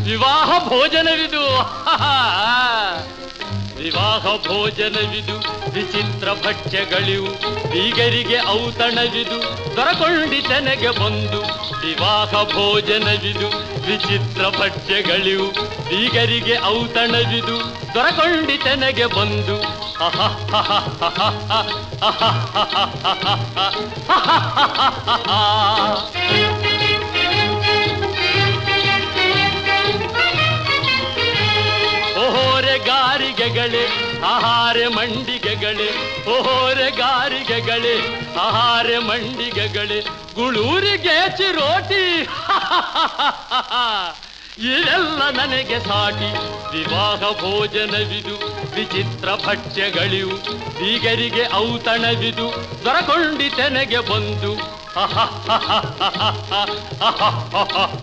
ವಿವಾಹ ಭೋಜನವಿದು. ವಿವಾಹ ಭೋಜನವಿದು, ವಿಚಿತ್ರ ಭಕ್ಷ್ಯಗಳಿವು, ಬೀಗರಿಗೆ ಔತಣವಿದು, ದೊರಕೊಂಡಿತನೆಗೆ ಬಂದು. ವಿವಾಹ ಭೋಜನವಿದು, ವಿಚಿತ್ರ ಭಕ್ಷ್ಯಗಳಿವು, ಬೀಗರಿಗೆ ಔತಣವಿದು, ದೊರಕೊಂಡಿತನೆಗೆ ಬಂದು. ಗಾರಿಗೆಗಳೇ ಆಹಾರ ಮಂಡಿಗೆಗಳೇ, ಓಹೋರೆ ಗಾರಿಗೆಗಳೇ ಆಹಾರ ಮಂಡಿಗೆಗಳೇ, ಗುಳೂರಿಗೆ ಚಿರೋಟಿ ಇವೆಲ್ಲ ನನಗೆ ಸಾಟಿ. ವಿವಾಹ ಭೋಜನವಿದು, ವಿಚಿತ್ರ ಭಕ್ಷ್ಯಗಳಿವು, ಬೀಗರಿಗೆ ಔತಣವಿದು, ದೊರಕೊಂಡಿತೆನೆಗೆ ಬಂದು.